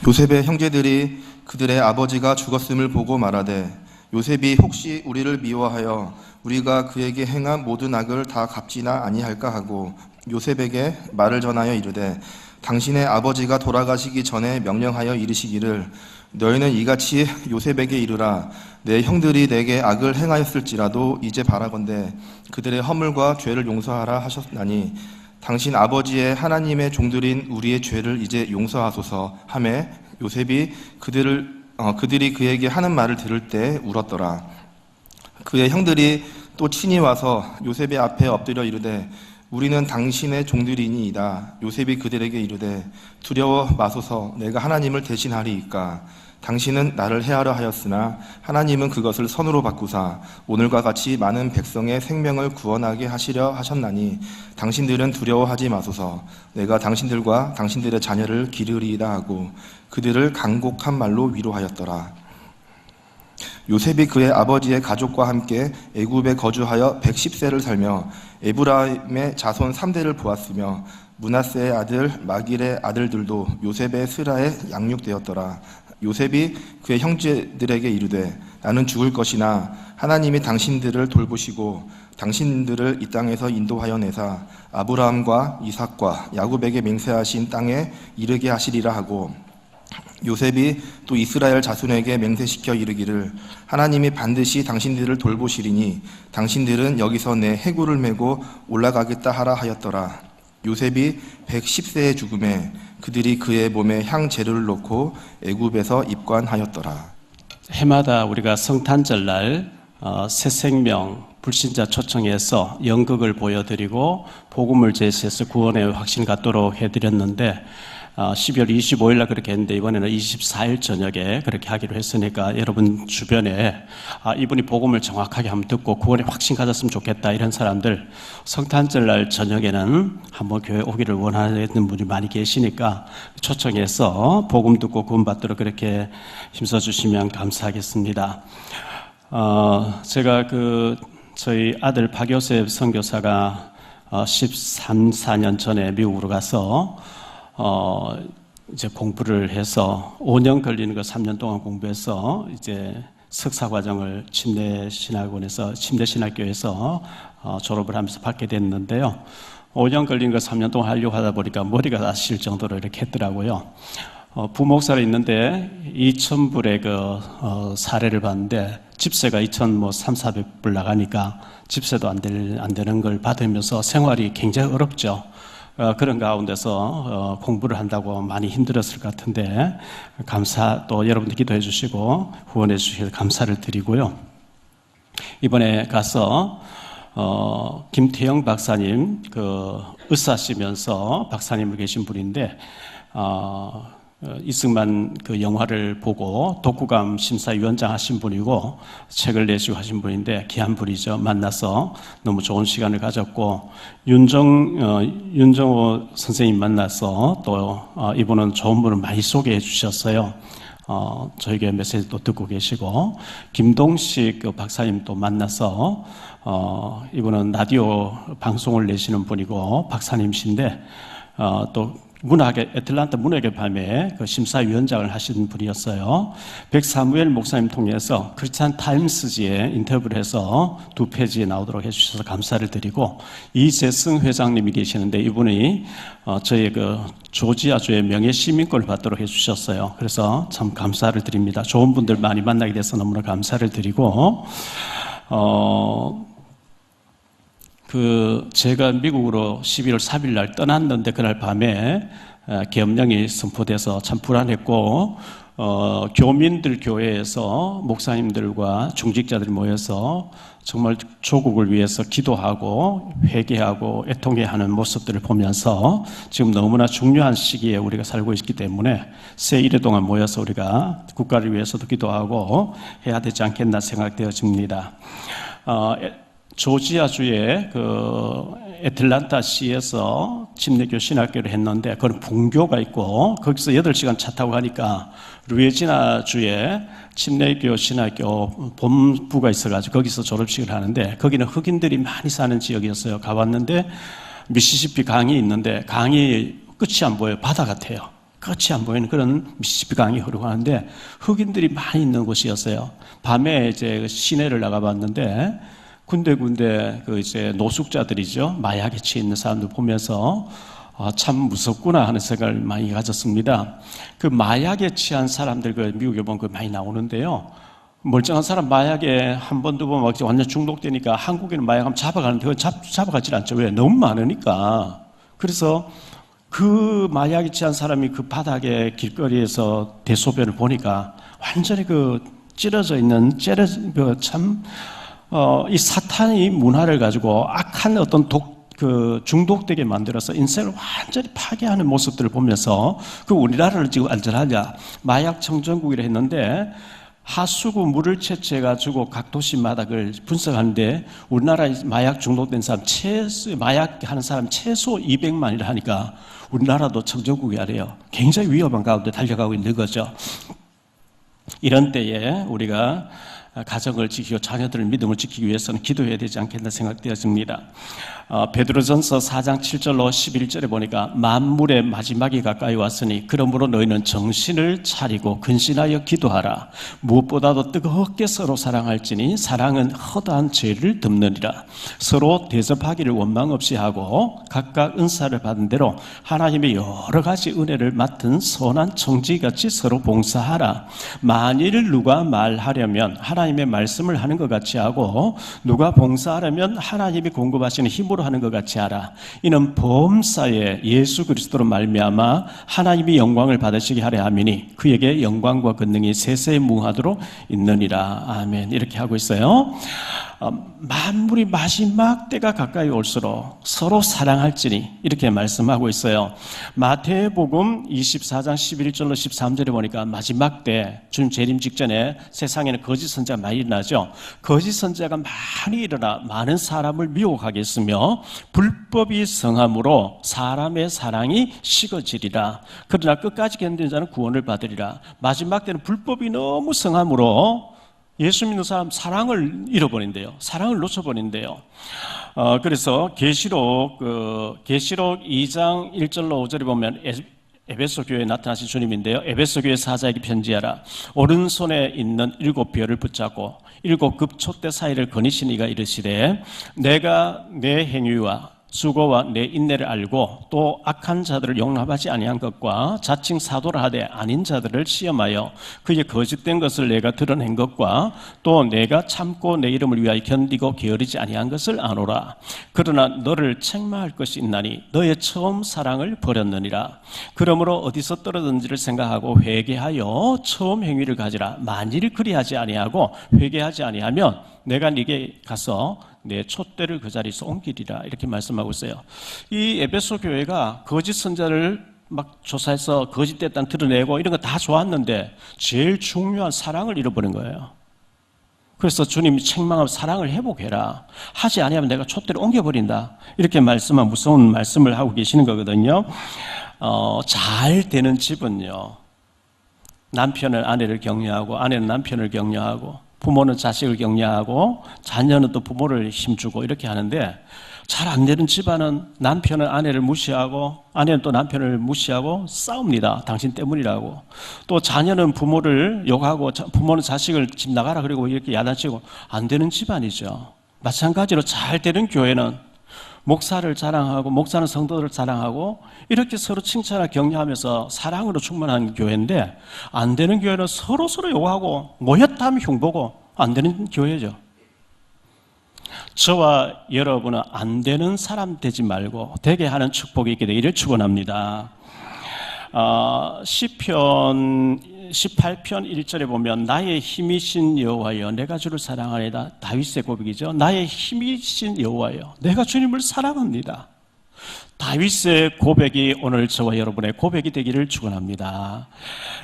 요셉의 형제들이 그들의 아버지가 죽었음을 보고 말하되 요셉이 혹시 우리를 미워하여 우리가 그에게 행한 모든 악을 다 갚지나 아니할까 하고 요셉에게 말을 전하여 이르되 당신의 아버지가 돌아가시기 전에 명령하여 이르시기를 너희는 이같이 요셉에게 이르라 내 형들이 내게 악을 행하였을지라도 이제 바라건대 그들의 허물과 죄를 용서하라 하셨나니 당신 아버지의 하나님의 종들인 우리의 죄를 이제 용서하소서 하매 요셉이 그들이 그에게 하는 말을 들을 때 울었더라. 그의 형들이 또 친히 와서 요셉의 앞에 엎드려 이르되 우리는 당신의 종들이니이다. 요셉이 그들에게 이르되 두려워 마소서 내가 하나님을 대신하리이까. 당신은 나를 해하려 하였으나 하나님은 그것을 선으로 바꾸사 오늘과 같이 많은 백성의 생명을 구원하게 하시려 하셨나니 당신들은 두려워하지 마소서 내가 당신들과 당신들의 자녀를 기르리이다 하고 그들을 간곡한 말로 위로하였더라. 요셉이 그의 아버지의 가족과 함께 애굽에 거주하여 110세를 살며 에브라임의 자손 3대를 보았으며 므낫세의 아들 마길의 아들들도 요셉의 스라에 양육되었더라. 요셉이 그의 형제들에게 이르되 나는 죽을 것이나 하나님이 당신들을 돌보시고 당신들을 이 땅에서 인도하여 내사 아브라함과 이삭과 야곱에게 맹세하신 땅에 이르게 하시리라 하고 요셉이 또 이스라엘 자손에게 맹세시켜 이르기를 하나님이 반드시 당신들을 돌보시리니 당신들은 여기서 내 해구를 메고 올라가겠다 하라 하였더라. 요셉이 110세의 죽음에 그들이 그의 몸에 향재료를 놓고 애굽에서 입관하였더라. 해마다 우리가 성탄절날 새 생명 불신자 초청해서 연극을 보여드리고 복음을 제시해서 구원의 확신 갖도록 해드렸는데 12월 25일 날 그렇게 했는데 이번에는 24일 저녁에 그렇게 하기로 했으니까 여러분 주변에 이분이 복음을 정확하게 한번 듣고 구원의 확신 가졌으면 좋겠다 이런 사람들 성탄절 날 저녁에는 한번 교회 오기를 원하는 분이 많이 계시니까 초청해서 복음 듣고 구원 받도록 그렇게 힘써 주시면 감사하겠습니다. 제가 저희 아들 박요셉 선교사가 13, 14년 전에 미국으로 가서 이제 공부를 해서 5년 걸리는 거 3년 동안 공부해서 이제 석사 과정을 침례신학교에서 졸업을 하면서 받게 됐는데요. 5년 걸린 거 3년 동안 하려고 하다 보니까 머리가 다칠 정도로 이렇게 했더라고요. 부목사로 있는데 2,000불의 사례를 봤는데 집세가 2,300~400불 나가니까 집세도 안 되는 걸 받으면서 생활이 굉장히 어렵죠. 그런 가운데서 공부를 한다고 많이 힘들었을 것 같은데 또 여러분들 기도해 주시고 후원해 주셔서 감사를 드리고요. 이번에 가서 김태영 박사님 의사시면서 박사님으로 계신 분인데 이승만 영화를 보고 독후감 심사위원장 하신 분이고 책을 내시고 하신 분인데 귀한 분이죠. 만나서 너무 좋은 시간을 가졌고 윤정호 선생님 만나서 또 이분은 좋은 분을 많이 소개해 주셨어요. 저에게 메시지도 듣고 계시고 김동식 박사님 또 만나서 이분은 라디오 방송을 내시는 분이고 박사님이신데 또 애틀란타 문학의 밤에 심사위원장을 하신 분이었어요. 백사무엘 목사님 통해서 크리스찬 타임스지에 인터뷰를 해서 2페이지에 나오도록 해주셔서 감사를 드리고 이재승 회장님이 계시는데 이분이 저희 조지아주의 명예시민권을 받도록 해주셨어요. 그래서 참 감사를 드립니다. 좋은 분들 많이 만나게 돼서 너무나 감사를 드리고 제가 미국으로 11월 3일 날 떠났는데 그날 밤에 계엄령이 선포돼서 참 불안했고 교민들 교회에서 목사님들과 중직자들이 모여서 정말 조국을 위해서 기도하고 회개하고 애통해하는 모습들을 보면서 지금 너무나 중요한 시기에 우리가 살고 있기 때문에 새 1회 동안 모여서 우리가 국가를 위해서도 기도하고 해야 되지 않겠나 생각되어집니다. 조지아주의 애틀란타시에서 침례교 신학교를 했는데 그건 분교가 있고 거기서 8시간 차 타고 가니까 루이지나주에 침례교 신학교 본부가 있어가지고 거기서 졸업식을 하는데 거기는 흑인들이 많이 사는 지역이었어요. 가봤는데 미시시피 강이 있는데 강이 끝이 안 보여요. 바다 같아요. 끝이 안 보이는 그런 미시시피 강이 흐르고 하는데 흑인들이 많이 있는 곳이었어요. 밤에 이제 그 시내를 나가봤는데 군데군데 그 이제 노숙자들이죠. 마약에 취해 있는 사람들 보면서 참 무섭구나 하는 생각을 많이 가졌습니다. 그 마약에 취한 사람들 그 미국에 보면 그 많이 나오는데요. 멀쩡한 사람 마약에 한 번, 두 번 막 완전 중독되니까 한국에는 마약하면 잡아가는데 그건 잡아가질 않죠. 왜? 너무 많으니까. 그래서 그 마약에 취한 사람이 그 바닥에 길거리에서 대소변을 보니까 완전히 그 찌러져 있는, 이 사탄이 문화를 가지고 악한 어떤 중독되게 만들어서 인생을 완전히 파괴하는 모습들을 보면서 그 우리나라를 지금 안전하냐, 마약 청정국이라 했는데 하수구 물을 채취해가지고 각 도시마다 그걸 분석하는데 우리나라에 마약 중독된 사람 마약 하는 사람 최소 200만이라 하니까 우리나라도 청정국이 아래요. 굉장히 위험한 가운데 달려가고 있는 거죠. 이런 때에 우리가 가정을 지키고 자녀들의 믿음을 지키기 위해서는 기도해야 되지 않겠나 생각되어집니다. 베드로전서 4장 7절로 11절에 보니까 만물의 마지막이 가까이 왔으니 그러므로 너희는 정신을 차리고 근신하여 기도하라. 무엇보다도 뜨겁게 서로 사랑할지니 사랑은 허다한 죄를 덮느니라. 서로 대접하기를 원망 없이 하고 각각 은사를 받은 대로 하나님의 여러 가지 은혜를 맡은 선한 청지기같이 서로 봉사하라. 만일 누가 말하려면 하나님의 말씀을 하는 것 같이 하고 누가 봉사하려면 하나님이 공급하시는 힘으로 하는 것 같이 하라. 이는 범사에 예수 그리스도로 말미암아 하나님이 영광을 받으시게 하려 함이니 그에게 영광과 권능이 세세무하도록 있느니라. 아멘. 이렇게 하고 있어요. 만물이 마지막 때가 가까이 올수록 서로 사랑할지니 이렇게 말씀하고 있어요. 마태복음 24장 11절로 13절에 보니까 마지막 때 주님 재림 직전에 세상에는 거짓 선자가 많이 일어나죠. 거짓 선자가 많이 일어나 많은 사람을 미혹하게 했으며 불법이 성함으로 사람의 사랑이 식어지리라. 그러나 끝까지 견디는 자는 구원을 받으리라. 마지막 때는 불법이 너무 성함으로 예수 믿는 사람 사랑을 잃어버린대요. 사랑을 놓쳐버린대요. 그래서 계시록 2장 1절로 5절에 보면 에베소 교회에 나타나신 주님인데요. 에베소 교회 사자에게 편지하라. 오른손에 있는 7별을 붙잡고 7급 촛대 사이를 거니시니가 이르시되 내가 내 행위와 수고와 내 인내를 알고 또 악한 자들을 용납하지 아니한 것과 자칭 사도를 하되 아닌 자들을 시험하여 그의 거짓된 것을 내가 드러낸 것과 또 내가 참고 내 이름을 위하여 견디고 게으르지 아니한 것을 아노라. 그러나 너를 책망할 것이 있나니 너의 처음 사랑을 버렸느니라. 그러므로 어디서 떨어졌는지를 생각하고 회개하여 처음 행위를 가지라. 만일 그리하지 아니하고 회개하지 아니하면 내가 네게 가서 내 촛대를 그 자리에서 옮기리라. 이렇게 말씀하고 있어요. 이 에베소 교회가 거짓 선자를 막 조사해서 거짓됐다는 드러내고 이런 거 다 좋았는데 제일 중요한 사랑을 잃어버린 거예요. 그래서 주님이 책망하고 사랑을 회복해라. 하지 아니하면 내가 촛대를 옮겨버린다. 이렇게 말씀한 무서운 말씀을 하고 계시는 거거든요. 잘 되는 집은요, 남편은 아내를 격려하고 아내는 남편을 격려하고 부모는 자식을 격려하고 자녀는 또 부모를 힘주고 이렇게 하는데 잘 안 되는 집안은 남편은 아내를 무시하고 아내는 또 남편을 무시하고 싸웁니다. 당신 때문이라고. 또 자녀는 부모를 욕하고 부모는 자식을 집 나가라 그리고 이렇게 야단치고 안 되는 집안이죠. 마찬가지로 잘 되는 교회는 목사를 자랑하고 목사는 성도들을 자랑하고 이렇게 서로 칭찬하고 격려하면서 사랑으로 충만한 교회인데 안 되는 교회는 서로 욕하고 모였다 하면 흉보고 안 되는 교회죠. 저와 여러분은 안 되는 사람 되지 말고 되게 하는 축복이 있게 되기를 축원합니다. 시편 18편 1절에 보면 나의 힘이신 여호와여 내가 주를 사랑하리다. 다윗의 고백이죠. 나의 힘이신 여호와여 내가 주님을 사랑합니다. 다윗의 고백이 오늘 저와 여러분의 고백이 되기를 축원합니다.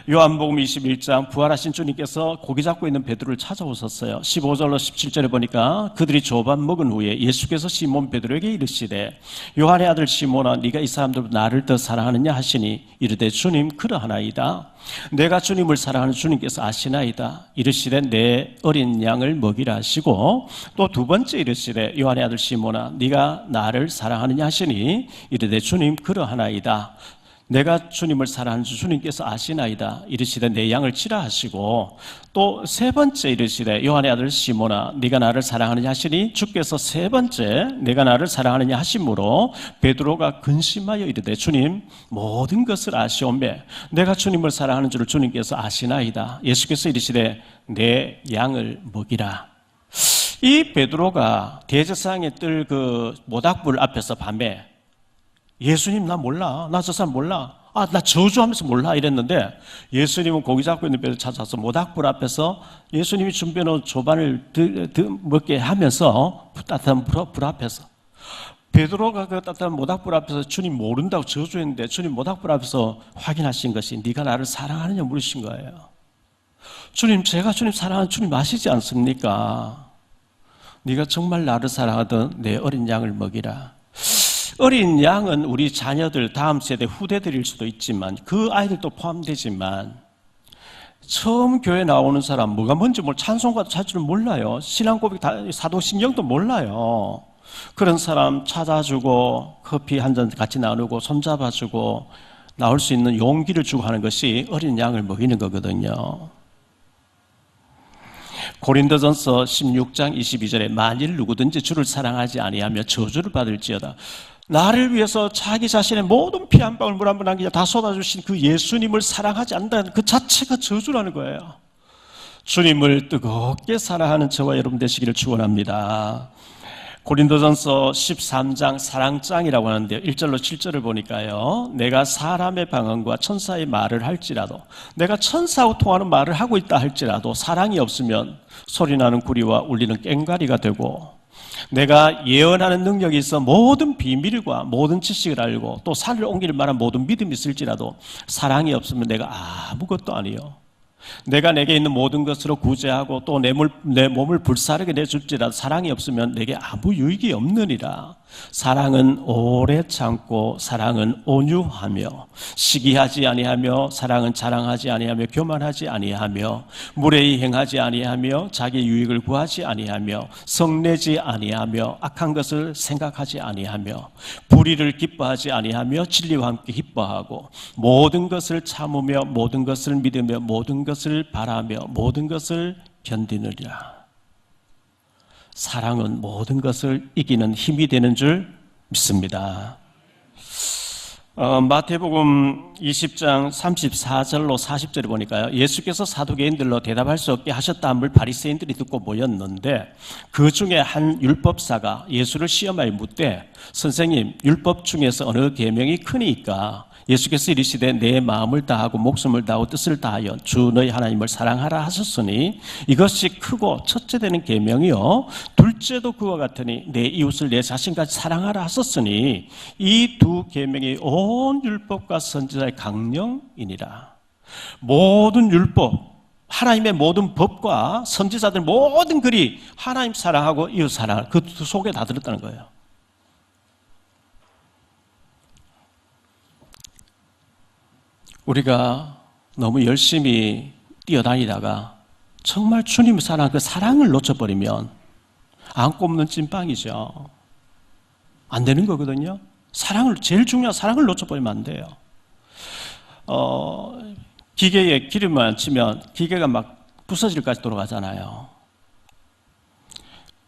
요한복음 21장 부활하신 주님께서 고기 잡고 있는 베드로를 찾아오셨어요. 15절로 17절에 보니까 그들이 조밥 먹은 후에 예수께서 시몬 베드로에게 이르시되 요한의 아들 시몬아 네가 이 사람들보다 나를 더 사랑하느냐 하시니 이르되 주님 그러하나이다. 내가 주님을 사랑하는 주님께서 아시나이다. 이르시되 내 어린 양을 먹이라 하시고 또 두 번째 이르시되 요한의 아들 시몬아 네가 나를 사랑하느냐 하시니 이르되 주님 그러하나이다. 내가 주님을 사랑하는 줄 주님께서 아시나이다. 이르시되 내 양을 치라 하시고, 또 세 번째 이르시되 요한의 아들 시몬아 네가 나를 사랑하느냐 하시니 주께서 세 번째 내가 나를 사랑하느냐 하심으로 베드로가 근심하여 이르되 주님 모든 것을 아시오매 내가 주님을 사랑하는 줄을 주님께서 아시나이다. 예수께서 이르시되 내 양을 먹이라. 이 베드로가 대제사장에 뜰 그 모닥불 앞에서 밤에 예수님 나 몰라. 나 저 사람 몰라. 나 저주하면서 몰라 이랬는데 예수님은 고기 잡고 있는 배를 찾아서 모닥불 앞에서 예수님이 준비해놓은 조반을 먹게 하면서 따뜻한 불 앞에서 베드로가 그 따뜻한 모닥불 앞에서 주님 모른다고 저주했는데 주님 모닥불 앞에서 확인하신 것이 네가 나를 사랑하느냐 물으신 거예요. 주님 제가 주님 사랑하는 주님 아시지 않습니까? 네가 정말 나를 사랑하던 내 어린 양을 먹이라. 어린 양은 우리 자녀들, 다음 세대 후대들일 수도 있지만 그 아이들도 포함되지만 처음 교회 나오는 사람 뭐가 뭔지 찬송가도 잘 줄 몰라요. 신앙 고백 사도신경도 몰라요. 그런 사람 찾아주고 커피 한 잔 같이 나누고 손잡아주고 나올 수 있는 용기를 주고 하는 것이 어린 양을 먹이는 거거든요. 고린도전서 16장 22절에 만일 누구든지 주를 사랑하지 아니하며 저주를 받을지어다. 나를 위해서 자기 자신의 모든 피 한 방울 물 한 번 남기자 다 쏟아주신 그 예수님을 사랑하지 않는다는 그 자체가 저주라는 거예요. 주님을 뜨겁게 사랑하는 저와 여러분 되시기를 축원합니다. 고린도전서 13장 사랑장이라고 하는데요. 1절로 7절을 보니까요. 내가 사람의 방언과 천사의 말을 할지라도 내가 천사하고 통하는 말을 하고 있다 할지라도 사랑이 없으면 소리나는 구리와 울리는 꽹과리가 되고 내가 예언하는 능력이 있어 모든 비밀과 모든 지식을 알고 또 산을 옮길 만한 모든 믿음이 있을지라도 사랑이 없으면 내가 아무것도 아니요. 내가 내게 있는 모든 것으로 구제하고 또 내 몸을 불사르게 내줄지라도 사랑이 없으면 내게 아무 유익이 없느니라. 사랑은 오래 참고 사랑은 온유하며 시기하지 아니하며 사랑은 자랑하지 아니하며 교만하지 아니하며 무례히 행하지 아니하며 자기 유익을 구하지 아니하며 성내지 아니하며 악한 것을 생각하지 아니하며 불의를 기뻐하지 아니하며 진리와 함께 기뻐하고 모든 것을 참으며 모든 것을 믿으며 모든 것을 바라며 모든 것을 견디느리라. 사랑은 모든 것을 이기는 힘이 되는 줄 믿습니다. 마태복음 20장 34절로 40절을 보니까요. 예수께서 사두개인들로 대답할 수 없게 하셨다 함을 바리새인들이 듣고 모였는데 그 중에 한 율법사가 예수를 시험하여 묻되 선생님 율법 중에서 어느 계명이 크니까? 예수께서 이르시되 내 마음을 다하고 목숨을 다하고 뜻을 다하여 주 너희 하나님을 사랑하라 하셨으니 이것이 크고 첫째 되는 계명이요 둘째도 그와 같으니 내 이웃을 내 자신같이 사랑하라 하셨으니 이 두 계명이 온 율법과 선지자의 강령이니라. 모든 율법 하나님의 모든 법과 선지자들 모든 글이 하나님 사랑하고 이웃 사랑 그 속에 다 들었다는 거예요. 우리가 너무 열심히 뛰어다니다가 정말 주님의 사랑, 그 사랑을 놓쳐버리면 안 꼽는 찐빵이죠. 안 되는 거거든요. 제일 중요한 사랑을 놓쳐버리면 안 돼요. 기계에 기름을 안 치면 기계가 막 부서질까지 돌아가잖아요.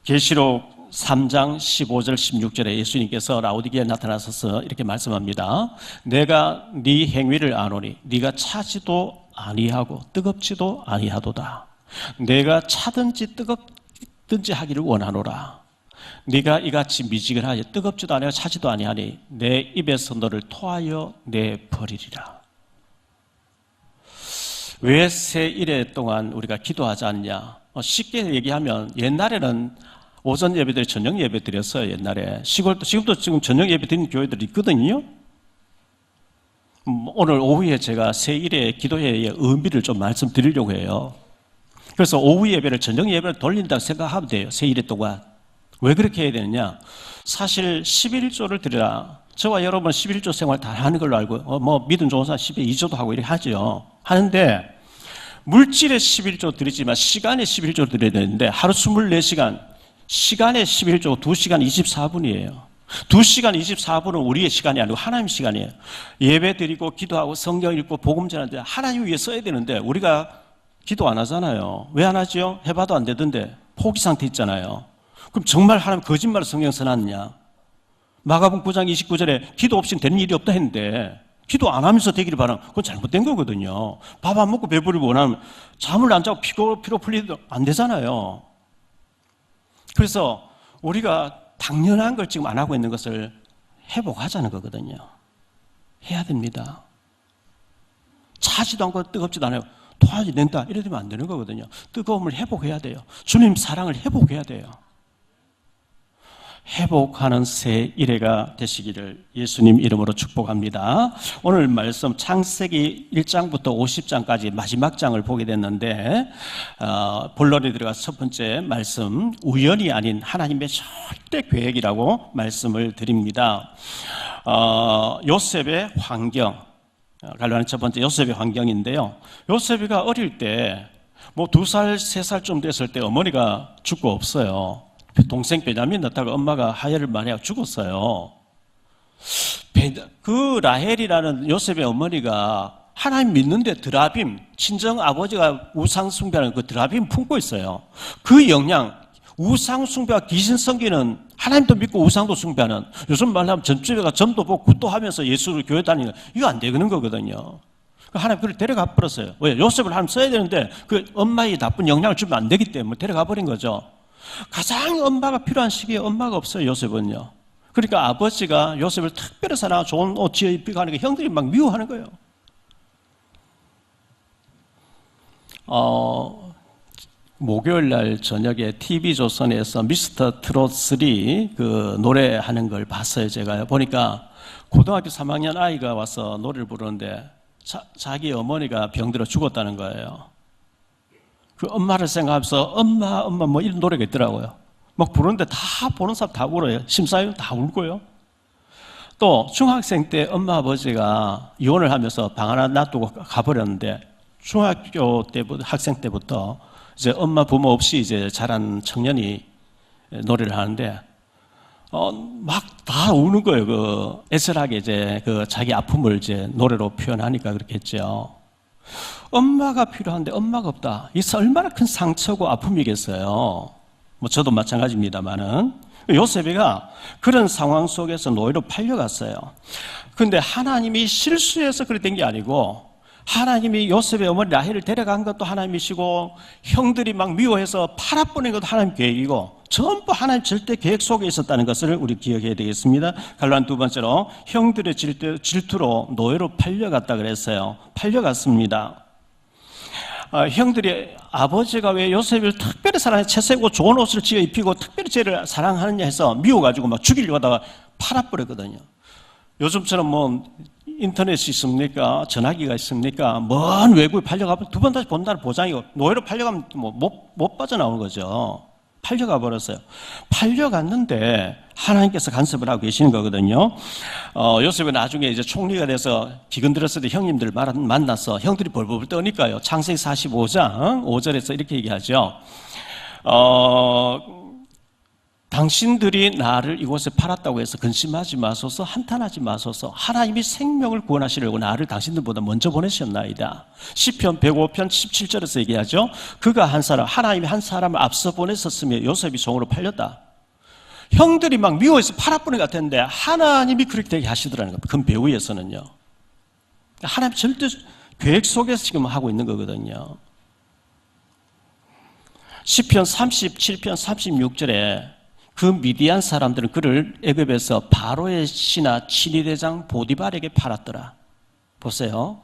계시록 3장 15절 16절에 예수님께서 라오디게에 나타나셔서 이렇게 말씀합니다. 내가 네 행위를 아노니 네가 차지도 아니하고 뜨겁지도 아니하도다. 내가 차든지 뜨겁든지 하기를 원하노라. 네가 이같이 미지근하여 뜨겁지도 아니하고 차지도 아니하니 내 입에서 너를 토하여 내버리리라. 왜 새 일회 동안 우리가 기도하지 않냐? 쉽게 얘기하면 옛날에는 오전 예배들이 저녁 예배 드렸어요. 옛날에 지금도 지금 저녁 예배 드리는 교회들이 있거든요. 오늘 오후에 제가 새 일회 기도회의 의미를 좀 말씀드리려고 해요. 그래서 오후 예배를 저녁 예배를 돌린다고 생각하면 돼요. 새 일회 동안. 왜 그렇게 해야 되느냐? 사실 11조를 드리라. 저와 여러분 11조 생활 다 하는 걸로 알고 믿음 좋은 사람 12조도 하고 이렇게 하죠. 하는데 물질의 11조 드리지만 시간의 11조 드려야 되는데 하루 24시간 시간의 11조 2시간 24분이에요. 2시간 24분은 우리의 시간이 아니고 하나님 시간이에요. 예배 드리고 기도하고 성경 읽고 복음 전하는데 하나님 위해 써야 되는데 우리가 기도 안 하잖아요. 왜 안 하죠? 해봐도 안 되던데 포기 상태 있잖아요. 그럼 정말 하나님 거짓말을 성경 써놨느냐? 마가복음 9장 29절에 기도 없이는 되는 일이 없다 했는데 기도 안 하면서 되기를 바라면 그건 잘못된 거거든요. 밥 안 먹고 배부르고 원하면 잠을 안 자고 피로 풀리도 안 되잖아요. 그래서 우리가 당연한 걸 지금 안 하고 있는 것을 회복하자는 거거든요. 해야 됩니다. 차지도 않고 뜨겁지도 않아요. 토하지 낸다 이래 되면 안 되는 거거든요. 뜨거움을 회복해야 돼요. 주님 사랑을 회복해야 돼요. 회복하는 새 일회가 되시기를 예수님 이름으로 축복합니다. 오늘 말씀 창세기 1장부터 50장까지 마지막 장을 보게 됐는데 본론에 들어가서 첫 번째 말씀, 우연이 아닌 하나님의 절대 계획이라고 말씀을 드립니다. 요셉의 환경, 관련한 첫 번째 요셉의 환경인데요. 요셉이가 어릴 때 뭐 2살, 3살쯤 됐을 때 어머니가 죽고 없어요. 동생 베냐민 낳다가 엄마가 하혈을 많이 하고 죽었어요. 그 라헬이라는 요셉의 어머니가 하나님 믿는데 드라빔, 친정 아버지가 우상 숭배하는 그 드라빔 품고 있어요. 그 영향, 우상 숭배와 귀신 섬기는, 하나님도 믿고 우상도 숭배하는, 요즘 말하면 전주에가 점도 보고 굿도 하면서 예수를 교회 다니는, 이거 안 되는 거거든요. 하나님 그를 데려가 버렸어요. 왜? 요셉을 하나님 써야 되는데 그 엄마의 나쁜 영향을 주면 안 되기 때문에 데려가 버린 거죠. 가장 엄마가 필요한 시기에 엄마가 없어요, 요셉은요. 그러니까 아버지가 요셉을 특별히 사랑하고 좋은 옷 지어 입히고 하니까 형들이 막 미워하는 거예요. 목요일 날 저녁에 TV조선에서 미스터 트롯 3 그 노래하는 걸 봤어요, 제가요. 보니까 고등학교 3학년 아이가 와서 노래를 부르는데 자기 어머니가 병들어 죽었다는 거예요. 그 엄마를 생각하면서 엄마 뭐 이런 노래가 있더라고요. 막 부르는데 다 보는 사람 다 울어요. 심사위원 다 울고요. 또 중학생 때 엄마 아버지가 이혼을 하면서 방 하나 놔두고 가버렸는데 중학교 때부터 학생 때부터 이제 엄마 부모 없이 이제 자란 청년이 노래를 하는데 막 다 우는 거예요. 그 애절하게 이제 그 자기 아픔을 이제 노래로 표현하니까 그렇겠죠. 엄마가 필요한데 엄마가 없다. 이게 얼마나 큰 상처고 아픔이겠어요. 뭐 저도 마찬가지입니다만은 요셉이가 그런 상황 속에서 노예로 팔려갔어요. 그런데 하나님이 실수해서 그렇게 된 게 아니고 하나님이 요셉의 어머니 라헬을 데려간 것도 하나님이시고 형들이 막 미워해서 팔아보낸 것도 하나님 계획이고 전부 하나님 절대 계획 속에 있었다는 것을 우리 기억해야 되겠습니다. 갈란 두 번째로 형들의 질투로 노예로 팔려갔다 그랬어요. 팔려갔습니다. 형들이 아버지가 왜 요셉을 특별히 사랑해 채색고 좋은 옷을 지어 입히고 특별히 쟤를 사랑하느냐 해서 미워가지고 막 죽이려고 하다가 팔아버렸거든요. 요즘처럼 뭐 인터넷이 있습니까? 전화기가 있습니까? 먼 외국에 팔려가면 두 번 다시 본다는 보장이고 노예로 팔려가면 뭐 못 빠져나오는 거죠. 팔려가 버렸어요. 팔려갔는데 하나님께서 간섭을 하고 계시는 거거든요. 요셉은 나중에 이제 총리가 돼서 기근 들었을 때 형님들 만나서 형들이 벌벌 떠니까요. 창세기 45장 5절에서 이렇게 얘기하죠. 당신들이 나를 이곳에 팔았다고 해서 근심하지 마소서, 한탄하지 마소서. 하나님이 생명을 구원하시려고 나를 당신들보다 먼저 보내셨나이다. 시편 105편 17절에서 얘기하죠. 그가 하나님이 한 사람을 앞서 보내셨으며 요셉이 종으로 팔렸다. 형들이 막 미워해서 팔아버린 것 같았는데 하나님이 그렇게 되게 하시더라는 겁니다. 그 배후에서는요. 하나님 절대 계획 속에서 지금 하고 있는 거거든요. 시편 37편 36절에 그 미디안 사람들은 그를 애굽에서 바로의 신하 친위대장 보디발에게 팔았더라. 보세요.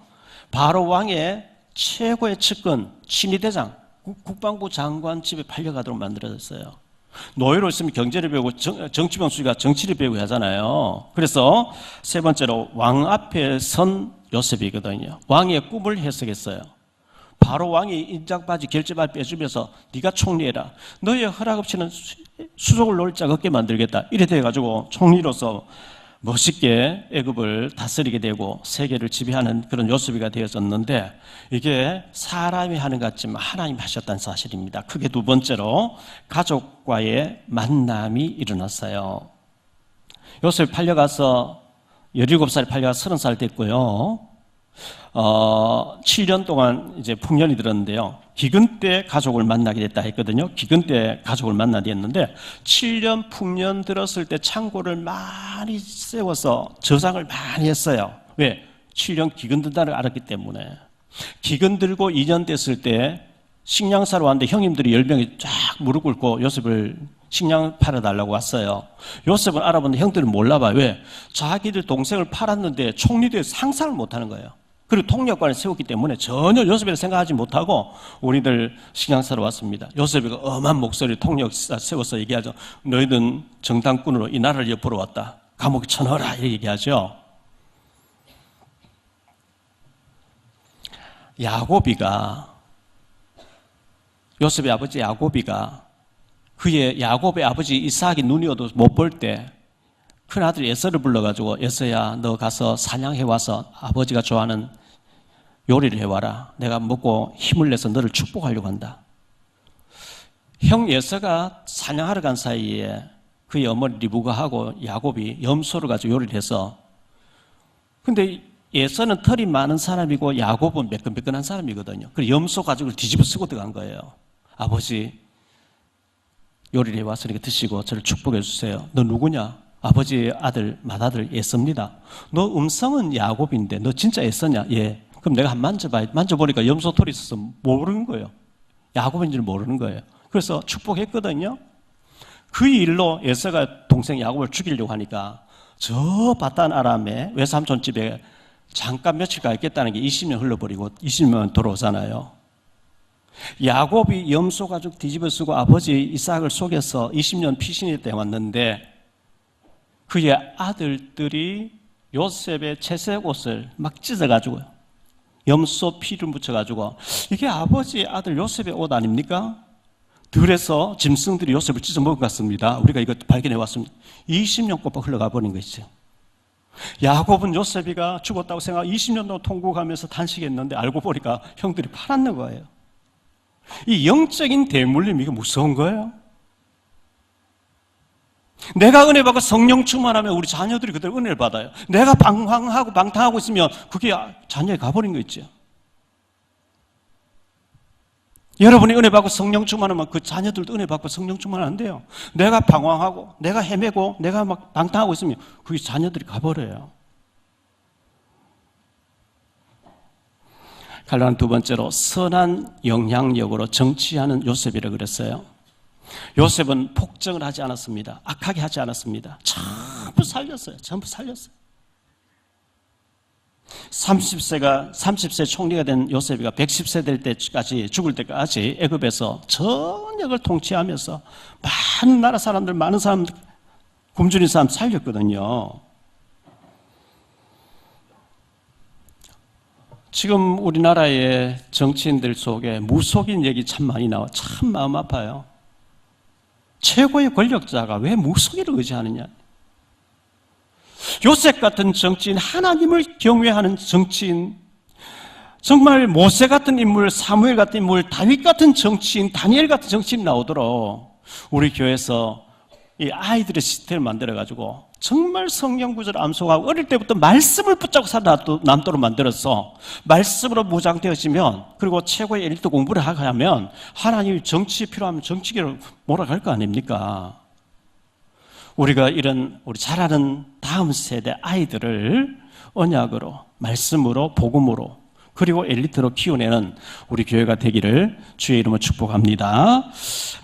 바로 왕의 최고의 측근 친위대장 국방부 장관 집에 팔려가도록 만들어졌어요. 노예로 있으면 경제를 배우고 정치병수가 정치를 배우고 하잖아요. 그래서 세 번째로 왕 앞에 선 요셉이거든요. 왕의 꿈을 해석했어요. 바로 왕이 인장바지 결제바지 빼주면서 네가 총리해라. 너의 허락 없이는 수족을 놓을 자가 없게 만들겠다. 이래 돼가지고 총리로서 멋있게 애굽을 다스리게 되고 세계를 지배하는 그런 요셉이가 되어졌는데 이게 사람이 하는 것 같지만 하나님이 하셨다는 사실입니다. 크게 두 번째로 가족과의 만남이 일어났어요. 요셉이 팔려가서 17살에 팔려가 30살 됐고요. 7년 동안 이제 풍년이 들었는데요. 기근 때 가족을 만나게 됐다 했거든요. 기근 때 가족을 만나게 됐는데 7년 풍년 들었을 때 창고를 많이 세워서 저장을 많이 했어요. 왜? 7년 기근 든다는 걸 알았기 때문에. 기근 들고 2년 됐을 때 식량 사러 왔는데 형님들이 10명이 쫙 무릎 꿇고 요셉을 식량 팔아달라고 왔어요. 요셉은 알아보는데 형들은 몰라봐요. 왜? 자기들 동생을 팔았는데 총리들이 상상을 못하는 거예요. 그리고 통역관을 세웠기 때문에 전혀 요셉을 생각하지 못하고 우리들 식량 사러 왔습니다. 요셉이 엄한 목소리를 통역 세워서 얘기하죠. 너희는 정당꾼으로 이 나라를 엿보러 왔다. 감옥에 쳐넣어라. 이렇게 얘기하죠. 요셉의 아버지 야곱이가 그의 야곱의 아버지 이삭이 눈이 어두워서 못 볼 때 큰아들 에서를 불러가지고 에서야 너 가서 사냥해와서 아버지가 좋아하는 요리를 해와라. 내가 먹고 힘을 내서 너를 축복하려고 한다. 형 에서가 사냥하러 간 사이에 그의 어머니 리브가하고 야곱이 염소를 가지고 요리를 해서 근데 에서는 털이 많은 사람이고 야곱은 매끈매끈한 사람이거든요. 그래서 염소 가지고 뒤집어 쓰고 들어간 거예요. 아버지 요리를 해왔으니까 드시고 저를 축복해 주세요. 너 누구냐? 아버지의 아들 맏아들 에서입니다. 너 음성은 야곱인데 너 진짜 에서냐? 예. 그럼 내가 한번 만져봐야 만져보니까 염소 털이 있어서 모르는 거예요. 야곱인지를 모르는 거예요. 그래서 축복했거든요. 그 일로 에서가 동생 야곱을 죽이려고 하니까 저 바단 아람의 외삼촌 집에 잠깐 며칠가 있겠다는 게 20년 흘러버리고 20년 돌아오잖아요. 야곱이 염소 가죽 뒤집어 쓰고 아버지 이삭을 속여서 20년 피신이 때 왔는데 그의 아들들이 요셉의 채색 옷을 막 찢어가지고요. 염소 피를 묻혀가지고 이게 아버지 아들 요셉의 옷 아닙니까? 들에서 짐승들이 요셉을 찢어 먹은 것 같습니다. 우리가 이거 발견해 왔습니다. 20년 꼬박 흘러가 버린 것이죠. 야곱은 요셉이가 죽었다고 생각하고 20년 동안 통곡하면서 단식했는데 알고 보니까 형들이 팔았는 거예요. 이 영적인 대물림 이게 무서운 거예요. 내가 은혜 받고 성령 충만하면 우리 자녀들이 그대로 은혜를 받아요. 내가 방황하고 방탕하고 있으면 그게 자녀에 가버린 거 있죠. 여러분이 은혜 받고 성령 충만하면 그 자녀들도 은혜 받고 성령 충만한데요. 내가 방황하고 내가 헤매고 내가 막 방탕하고 있으면 그게 자녀들이 가버려요. 갈라는 두 번째로 선한 영향력으로 정치하는 요셉이라고 그랬어요. 요셉은 폭정을 하지 않았습니다. 악하게 하지 않았습니다. 전부 살렸어요. 30세 총리가 된 요셉이가 110세 될 때까지 죽을 때까지 애굽에서 전역을 통치하면서 많은 나라 사람들, 많은 사람, 굶주린 사람 살렸거든요. 지금 우리나라의 정치인들 속에 무속인 얘기 참 많이 나와. 참 마음 아파요. 최고의 권력자가 왜 무속인을 의지하느냐. 요셉 같은 정치인, 하나님을 경외하는 정치인, 정말 모세 같은 인물, 사무엘 같은 인물, 다윗 같은 정치인, 다니엘 같은 정치인 나오도록 우리 교회에서 이 아이들의 시스템을 만들어가지고 정말 성경 구절을 암송하고 어릴 때부터 말씀을 붙잡고 살아남도록 만들어서 말씀으로 무장되어지면 그리고 최고의 엘리트 공부를 하면 하나님이 정치에 필요하면 정치계로 몰아갈 거 아닙니까? 우리가 이런 우리 자라는 다음 세대 아이들을 언약으로, 말씀으로, 복음으로 그리고 엘리트로 키워내는 우리 교회가 되기를 주의 이름으로 축복합니다.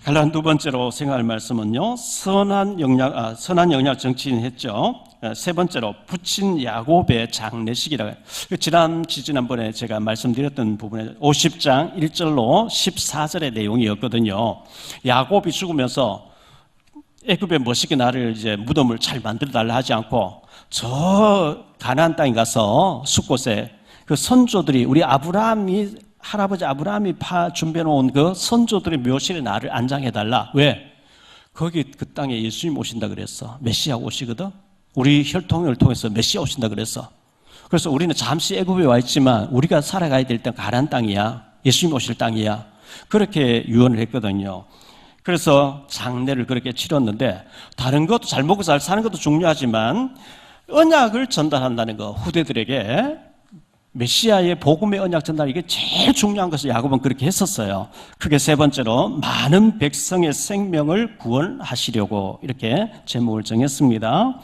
갈라디아 두 번째로 생각할 말씀은요, 선한 영향 정치인 했죠. 세 번째로 부친 야곱의 장례식이라고 해요. 지난번에 제가 말씀드렸던 부분에 50장 1절로 14절의 내용이었거든요. 야곱이 죽으면서 애굽에 멋있게 나를 이제 무덤을 잘 만들어 달라 하지 않고 저 가나안 땅에 가서 숲곳에 그 선조들이 우리 할아버지 아브라함이 준비해 놓은 그 선조들의 묘실에 나를 안장해 달라. 왜? 거기 그 땅에 예수님 오신다 그랬어. 메시아 오시거든. 우리 혈통을 통해서 메시아 오신다 그랬어. 그래서 우리는 잠시 애굽에 와 있지만 우리가 살아가야 될 땅 가나안 땅이야. 예수님 오실 땅이야. 그렇게 유언을 했거든요. 그래서 장례를 그렇게 치렀는데 다른 것도 잘 먹고 잘 사는 것도 중요하지만 언약을 전달한다는 거, 후대들에게 메시아의 복음의 언약 전달, 이게 제일 중요한 것을 야곱은 그렇게 했었어요. 그게 세 번째로 많은 백성의 생명을 구원하시려고 이렇게 제목을 정했습니다.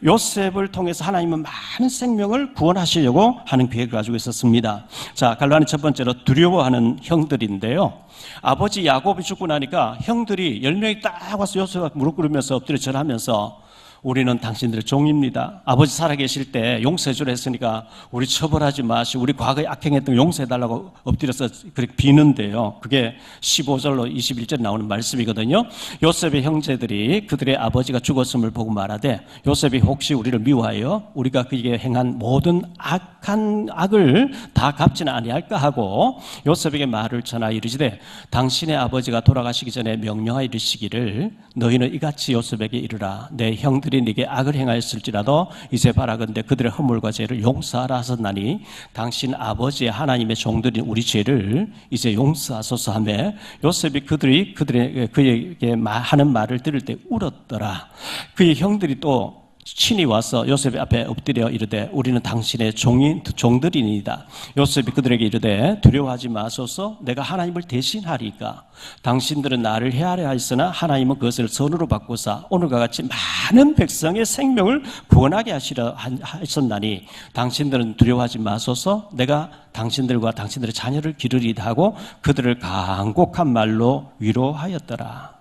요셉을 통해서 하나님은 많은 생명을 구원하시려고 하는 계획을 가지고 있었습니다. 자, 갈라니 첫 번째로 두려워하는 형들인데요. 아버지 야곱이 죽고 나니까 형들이 10명이 딱 와서 요셉을 무릎 꿇으면서 엎드려 절하면서 우리는 당신들의 종입니다. 아버지 살아계실 때 용서해 주라 했으니까 우리 처벌하지 마시고 우리 과거에 악행했던 거 용서해 달라고 엎드려서 그렇게 비는데요. 그게 15절로 21절에 나오는 말씀이거든요. 요셉의 형제들이 그들의 아버지가 죽었음을 보고 말하되 요셉이 혹시 우리를 미워하여 우리가 그에게 행한 모든 악을 다 갚지는 아니할까 하고 요셉에게 말을 전하여 이르시되 당신의 아버지가 돌아가시기 전에 명령하여 이르시기를 너희는 이같이 요셉에게 이르라 내 형들이 네게 악을 행하였을지라도 이제 바라건대 그들의 허물과 죄를 용서하라 하셨나니 당신 아버지의 하나님의 종들인 우리 죄를 이제 용서하소서 하며 요셉이 그에게 하는 말을 들을 때 울었더라. 그의 형들이 또 친히 와서 요셉의 앞에 엎드려 이르되 우리는 당신의 종들이니이다. 요셉이 그들에게 이르되 두려워하지 마소서 내가 하나님을 대신하리까. 당신들은 나를 해하려 하였으나 하나님은 그것을 선으로 바꾸사 오늘과 같이 많은 백성의 생명을 구원하게 하시려 하셨나니 당신들은 두려워하지 마소서 내가 당신들과 당신들의 자녀를 기르리다 하고 그들을 간곡한 말로 위로하였더라.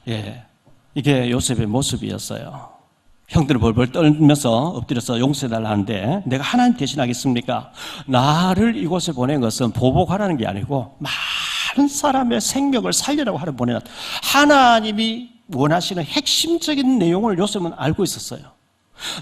예. 이게 요셉의 모습이었어요. 형들을 벌벌 떨면서 엎드려서 용서해달라 하는데 내가 하나님 대신하겠습니까? 나를 이곳에 보낸 것은 보복하라는 게 아니고 많은 사람의 생명을 살리라고 하는 보내놨다. 하나님이 원하시는 핵심적인 내용을 요셉은 알고 있었어요.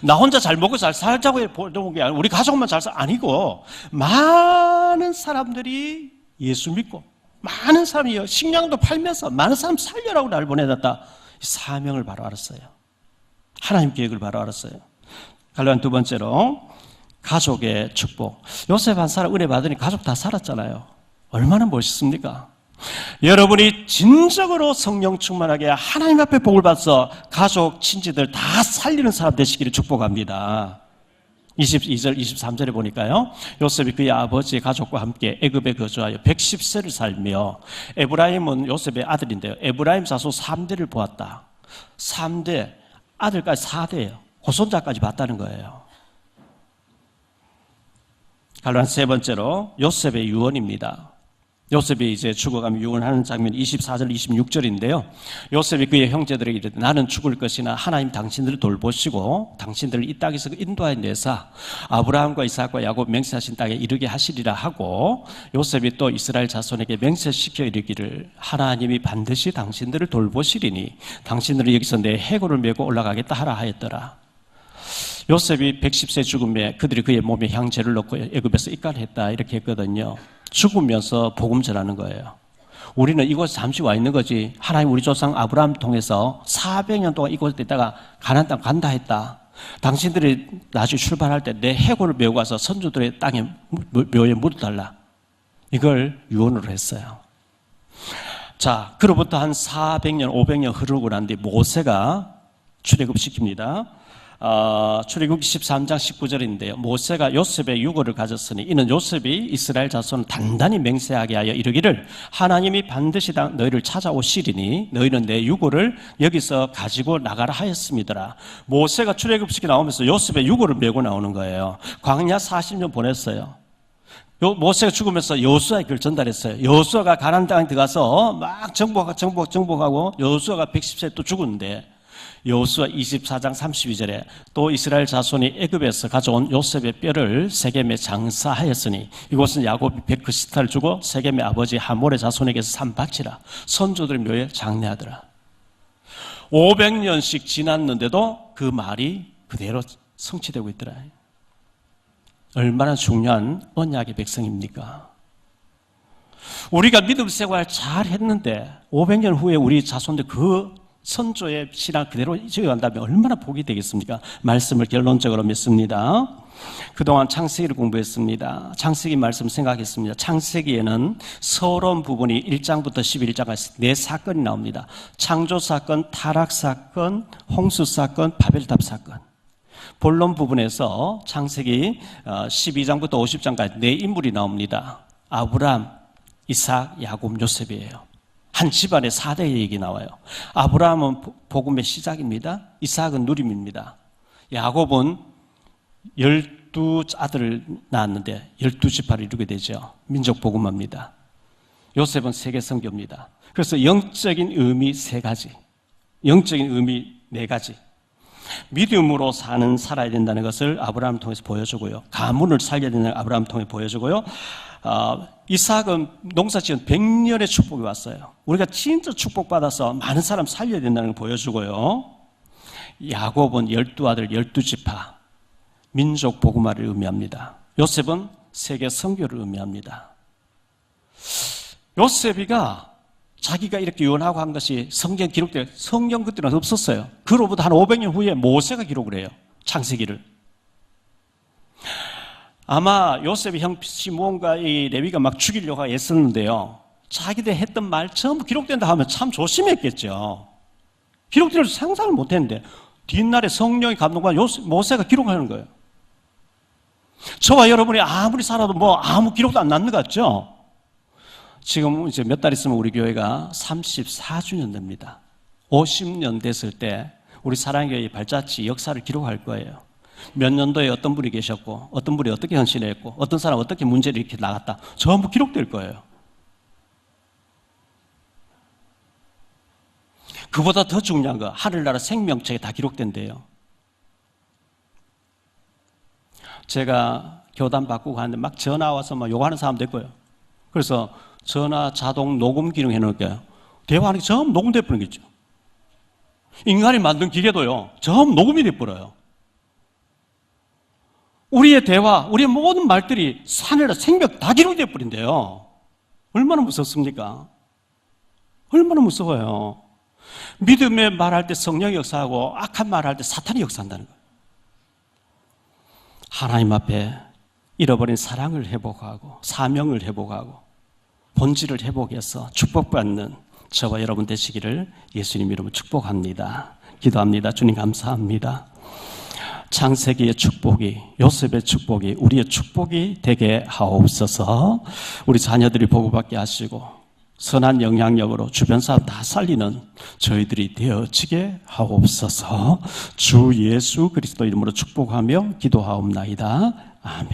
나 혼자 잘 먹고 잘 살자고 보내온 게 아니고 우리 가족만 잘 살 아니고 많은 사람들이 예수 믿고 많은 사람이 식량도 팔면서 많은 사람 살려라고 나를 보내놨다. 사명을 바로 알았어요. 하나님 계획을 바로 알았어요. 갈라디아 두 번째로 가족의 축복. 요셉 한 사람 은혜 받으니 가족 다 살았잖아요. 얼마나 멋있습니까? 여러분이 진정으로 성령 충만하게 하나님 앞에 복을 받아서 가족, 친지들 다 살리는 사람 되시기를 축복합니다. 22절, 23절에 보니까요. 요셉이 그의 아버지의 가족과 함께 애굽에 거주하여 110세를 살며 에브라임은 요셉의 아들인데요. 에브라임 자손 3대를 보았다. 3대, 아들까지 4대예요. 고손자까지 봤다는 거예요. 갈라디아 세 번째로 요셉의 유언입니다. 요셉이 이제 죽어가며 유언하는 장면 24절, 26절인데요. 요셉이 그의 형제들에게 이르되 나는 죽을 것이나 하나님 당신들을 돌보시고 당신들을 이 땅에서 인도하여 내사 아브라함과 이삭과 야곱 맹세하신 땅에 이르게 하시리라 하고 요셉이 또 이스라엘 자손에게 맹세시켜 이르기를 하나님이 반드시 당신들을 돌보시리니 당신들은 여기서 내 해골을 메고 올라가겠다 하라 하였더라. 요셉이 110세 죽음에 그들이 그의 몸에 향재를 넣고 애굽에서 입간했다 이렇게 했거든요. 죽으면서 복음 전하는 거예요. 우리는 이곳에 잠시 와 있는 거지 하나님 우리 조상 아브라함 통해서 400년 동안 이곳에 있다가 가나안 땅 간다 했다. 당신들이 나중에 출발할 때 내 해골을 메고 가서 선조들의 땅에 묘에 묻어달라. 이걸 유언으로 했어요. 자, 그로부터 한 400년 500년 흐르고 난 뒤 모세가 출애굽시킵니다. 출애굽 13장 19절인데요. 모세가 요셉의 유고를 가졌으니 이는 요셉이 이스라엘 자손을 단단히 맹세하게 하여 이르기를 하나님이 반드시 너희를 찾아오시리니 너희는 내 유고를 여기서 가지고 나가라 하였습니다라. 모세가 출애굽시켜 나오면서 요셉의 유고를 메고 나오는 거예요. 광야 40년 보냈어요. 모세가 죽으면서 여호수아에게 그걸 전달했어요. 여호수아가 가나안 땅에 들어가서 막 정복하고 여호수아가 110세에 또 죽었는데 여호수아 24장 32절에 또 이스라엘 자손이 애굽에서 가져온 요셉의 뼈를 세겜에 장사하였으니 이곳은 야곱이 베크시타를 주고 세겜의 아버지 하몰의 자손에게서 산 밭이라 선조들 묘에 장례하더라. 500년씩 지났는데도 그 말이 그대로 성취되고 있더라. 얼마나 중요한 언약의 백성입니까? 우리가 믿음 생활 잘 했는데 500년 후에 우리 자손들 그 선조의 신앙 그대로 지어간다면 얼마나 복이 되겠습니까? 말씀을 결론적으로 믿습니다. 그동안 창세기를 공부했습니다. 창세기 말씀 생각했습니다. 창세기에는 서러운 부분이 1장부터 11장까지 4사건이 나옵니다. 창조사건, 타락사건, 홍수사건, 바벨탑 사건. 본론 부분에서 창세기 12장부터 50장까지 4인물이 나옵니다. 아브람, 이삭, 야곱, 요셉이에요. 한 집안의 4대 얘기 나와요. 아브라함은 복음의 시작입니다. 이삭은 누림입니다. 야곱은 12아들을 낳았는데 12지파를 이루게 되죠. 민족 복음화입니다. 요셉은 세계 선교입니다. 그래서 영적인 의미 3가지, 영적인 의미 4가지. 믿음으로 살아야 된다는 것을 아브라함을 통해서 보여주고요. 가문을 살려야 된다는 아브라함을 통해 보여주고요. 이삭은 농사지은 100년의 축복이 왔어요. 우리가 진짜 축복받아서 많은 사람 살려야 된다는 걸 보여주고요. 야곱은 12아들 12지파 민족 복음화를 의미합니다. 요셉은 세계 선교를 의미합니다. 요셉이가 자기가 이렇게 유언하고 한 것이 성경 기록되어 성경 그때는 없었어요. 그로부터 한 500년 후에 모세가 기록을 해요. 창세기를. 아마 요셉의 형 시몬과 이 레위가 막 죽이려고 애썼는데요. 자기들 했던 말 전부 기록된다 하면 참 조심했겠죠. 기록될 줄 상상을 못했는데 뒷날에 성령이 감동받아 모세가 기록하는 거예요. 저와 여러분이 아무리 살아도 아무 기록도 안 남는 것 같죠? 지금 이제 몇 달 있으면 우리 교회가 34주년 됩니다. 50년 됐을 때 우리 사랑교회의 발자취 역사를 기록할 거예요. 몇 년도에 어떤 분이 계셨고 어떤 분이 어떻게 헌신했고 어떤 사람 어떻게 문제를 이렇게 나갔다 전부 기록될 거예요. 그보다 더 중요한 거 하늘나라 생명책에 다 기록된대요. 제가 교단 바꾸고 하는데 막 전화 와서 막 요구하는 사람도 있고요. 그래서 전화 자동 녹음 기능 해놓을게요. 대화하는 게 전부 녹음돼 버리겠죠. 인간이 만든 기계도요 전부 녹음이 돼 버려요. 우리의 대화, 우리의 모든 말들이 하늘나라 생명 다 기록이 돼 버린대요. 얼마나 무섭습니까? 얼마나 무서워요. 믿음의 말할 때 성령이 역사하고 악한 말할 때 사탄이 역사한다는 거예요. 하나님 앞에 잃어버린 사랑을 회복하고 사명을 회복하고 본질을 회복해서 축복받는 저와 여러분 되시기를 예수님 이름으로 축복합니다. 기도합니다. 주님 감사합니다. 창세기의 축복이 요셉의 축복이 우리의 축복이 되게 하옵소서. 우리 자녀들이 복받게 하시고 선한 영향력으로 주변 사람 다 살리는 저희들이 되어지게 하옵소서. 주 예수 그리스도 이름으로 축복하며 기도하옵나이다. 아멘.